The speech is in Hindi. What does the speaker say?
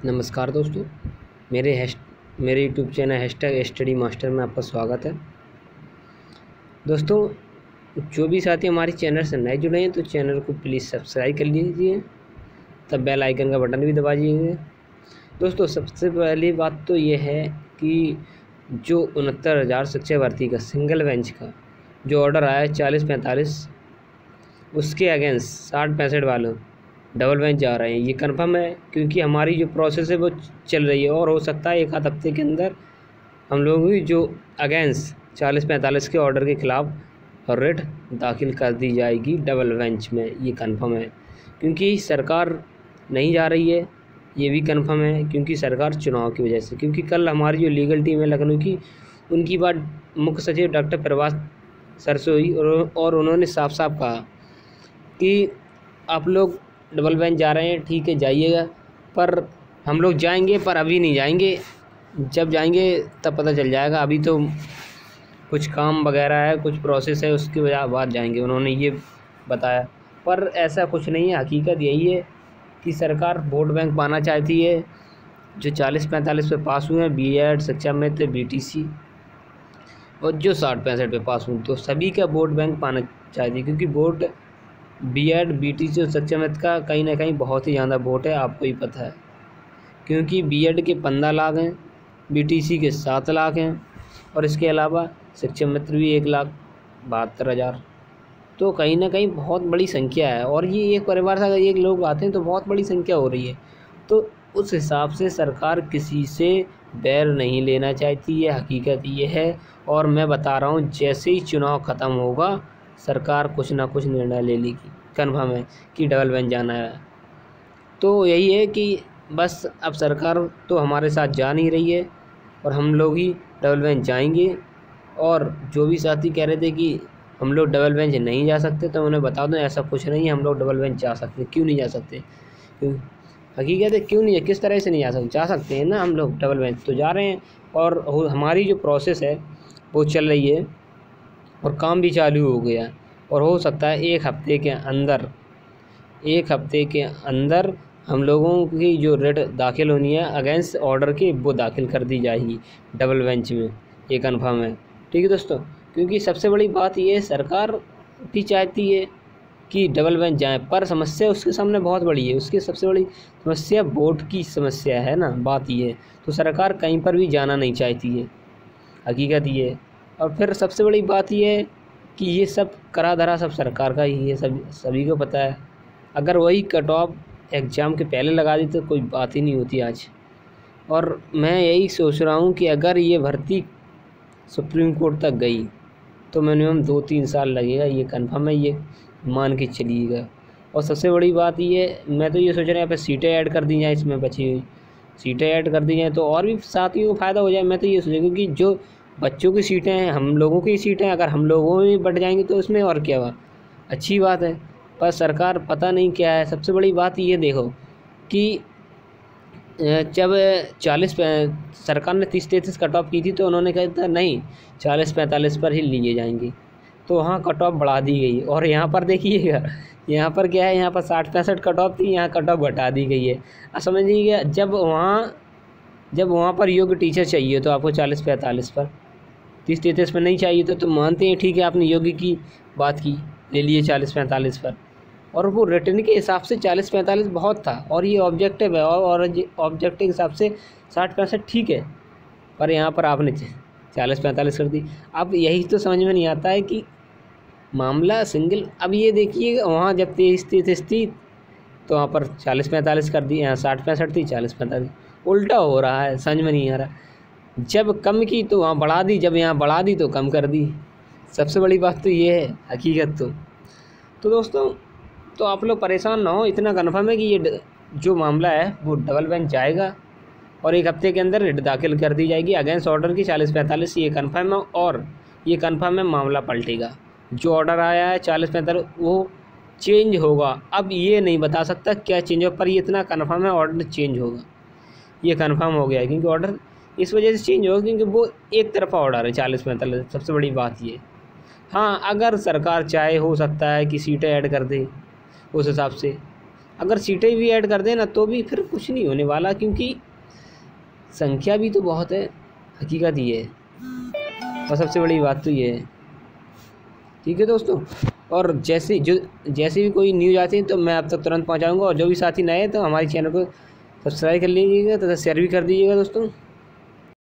नमस्कार दोस्तों, मेरे YouTube channel hashtag study master में आपका स्वागत है। दोस्तों, जो भी साथी हमारे चैनल से नए जुड़े हैं तो चैनल को प्लीज़ सब्सक्राइब कर लीजिए, तब बेल आइकन का बटन भी दबा दीजिए। दोस्तों, सबसे पहली बात तो ये है कि जो 69,000 शिक्षक भर्ती का सिंगल बेंच का जो ऑर्डर आया है 40-45, उसके अगेंस्ट 60-65 वालों डबल बेंच जा रहे हैं। ये कंफर्म है क्योंकि हमारी जो प्रोसेस है वो चल रही है और हो सकता है एक आध हफ्ते के अंदर हम लोग भी जो अगेंस्ट 40-45 के ऑर्डर के ख़िलाफ़ रिट दाखिल कर दी जाएगी डबल बेंच में। ये कंफर्म है क्योंकि सरकार नहीं जा रही है। ये भी कंफर्म है क्योंकि सरकार चुनाव की वजह से, क्योंकि कल हमारी जो लीगल टीम है लखनऊ की, उनकी बात मुख्य सचिव डॉक्टर प्रभास सर से हुई और उन्होंने साफ साफ कहा कि आप लोग डबल बेंच जा रहे हैं, ठीक है जाइएगा, पर हम लोग जाएंगे पर अभी नहीं जाएंगे, जब जाएंगे तब पता चल जाएगा। अभी तो कुछ काम वगैरह है, कुछ प्रोसेस है, उसकी वजह बाद जाएंगे, उन्होंने ये बताया। पर ऐसा कुछ नहीं है, हकीकत यही है कि सरकार वोट बैंक पाना चाहती है। जो 40-45 पे पास हुए हैं बीएड, शिक्षा मित्र, बीटीसी, और जो 60-65 पे पास हुए तो सभी का वोट बैंक पाना चाहती है, क्योंकि वोट बीएड, बीटीसी और शिक्षा मित्र का कहीं ना कहीं बहुत ही ज़्यादा वोट है, आपको ही पता है। क्योंकि बीएड के 15 लाख हैं, बीटीसी के 7 लाख हैं, और इसके अलावा शिक्षा मित्र भी 1,72,000। तो कहीं ना कहीं बहुत बड़ी संख्या है, और ये एक परिवार से अगर एक लोग आते हैं तो बहुत बड़ी संख्या हो रही है। तो उस हिसाब से सरकार किसी से बैर नहीं लेना चाहती है, हकीकत ये है। और मैं बता रहा हूँ, जैसे ही चुनाव ख़त्म होगा सरकार कुछ ना कुछ निर्णय ले लेगी, कन्फर्म है कि डबल बेंच जाना है। तो यही है कि बस अब सरकार तो हमारे साथ जा नहीं रही है और हम लोग ही डबल बेंच जाएंगे। और जो भी साथी कह रहे थे कि हम लोग डबल बेंच नहीं जा सकते, तो उन्हें बता दूं ऐसा कुछ नहीं है, हम लोग डबल बेंच जा सकते। क्यों नहीं जा सकते? क्यों? हकीकत है क्यों नहीं है, किस तरह से नहीं जा सकते हैं ना, हम लोग डबल बेंच तो जा रहे हैं। और हमारी जो प्रोसेस है वो चल रही है और काम भी चालू हो गया, और हो सकता है एक हफ्ते के अंदर हम लोगों की जो रिट दाखिल होनी है अगेंस्ट ऑर्डर के, वो दाखिल कर दी जाएगी डबल बेंच में। ये कंफर्म है, ठीक है दोस्तों। क्योंकि सबसे बड़ी बात ये है, सरकार भी चाहती है कि डबल बेंच जाए, पर समस्या उसके सामने बहुत बड़ी है। उसकी सबसे बड़ी समस्या वोट की समस्या है ना, बात ये है। तो सरकार कहीं पर भी जाना नहीं चाहती है, हकीकत ये है। और फिर सबसे बड़ी बात यह है कि ये सब करा धरा सब सरकार का ही है, सभी को पता है। अगर वही कट ऑफ एग्ज़ाम के पहले लगा दी तो कोई बात ही नहीं होती आज। और मैं यही सोच रहा हूँ कि अगर ये भर्ती सुप्रीम कोर्ट तक गई तो मिनिमम 2-3 साल लगेगा, ये कंफर्म है, ये मान के चलिएगा। और सबसे बड़ी बात ये, मैं तो ये सोच रहा हूँ यहाँ पर सीटें ऐड कर दी जाएँ, इसमें बची हुई सीटें ऐड कर दी जाएँ तो और भी साथियों को फ़ायदा हो जाए। मैं तो ये सोचा, क्योंकि जो बच्चों की सीटें हैं, हम लोगों की सीटें, अगर हम लोगों में बढ़ जाएंगी तो उसमें और क्या हुआ, अच्छी बात है। पर सरकार पता नहीं क्या है। सबसे बड़ी बात ये देखो कि जब 40 सरकार ने 30-33 कट ऑफ की थी तो उन्होंने कहा था नहीं 40-45 पर ही लिए जाएंगे, तो वहाँ कट ऑफ बढ़ा दी गई। और यहाँ पर देखिएगा, यहाँ पर क्या है, यहाँ पर 60-65 कट ऑफ थी, यहाँ कट ऑफ घटा दी गई है। समझिएगा, जब वहाँ पर योग्य टीचर चाहिए तो आपको 40-45 पर, 30-33 पर नहीं चाहिए तो मानते हैं ठीक है, आपने योग्य की बात की, ले लिए 40-45 पर। और वो रिटर्न के हिसाब से 40-45 बहुत था, और ये ऑब्जेक्टिव है, और ऑब्जेक्टिव के हिसाब से 60-65 ठीक है, पर यहाँ पर आपने 40-45 कर दी। अब यही तो समझ में नहीं आता है कि मामला सिंगल। अब ये देखिए, वहाँ जब 23-33 थी तो वहाँ पर 40-45 कर दी, यहाँ 60-65 थी, 40-45 उल्टा हो रहा है, समझ में नहीं आ रहा। जब कम की तो वहाँ बढ़ा दी, जब यहाँ बढ़ा दी तो कम कर दी। सबसे बड़ी बात तो ये है, हकीकत तो दोस्तों, तो आप लोग परेशान ना हो, इतना कन्फर्म है कि ये जो मामला है वो डबल बेंच जाएगा और एक हफ्ते के अंदर रिट दाखिल कर दी जाएगी अगेंस्ट ऑर्डर की 40-45। ये कन्फर्म है, और ये कन्फर्म है मामला पलटेगा। जो ऑर्डर आया है 40-45 वो चेंज होगा। अब ये नहीं बता सकता क्या चेंज होगा, पर ये इतना कन्फर्म है ऑर्डर चेंज होगा, ये कंफर्म हो गया है। क्योंकि ऑर्डर इस वजह से चेंज होगा क्योंकि वो एक तरफा ऑर्डर है 40-45। सबसे बड़ी बात ये, हाँ अगर सरकार चाहे हो सकता है कि सीटें ऐड कर दे उस हिसाब से, अगर सीटें भी ऐड कर दें ना तो भी फिर कुछ नहीं होने वाला, क्योंकि संख्या भी तो बहुत है, हकीकत ये है। और सबसे बड़ी बात तो ये है। ठीक है दोस्तों, और जैसे भी कोई न्यूज़ आती है तो मैं आप तक तुरंत पहुंचाऊंगा। और जो भी साथी नए हैं तो हमारे चैनल को सब्सक्राइब कर लीजिएगा तथा शेयर भी कर दीजिएगा दोस्तों।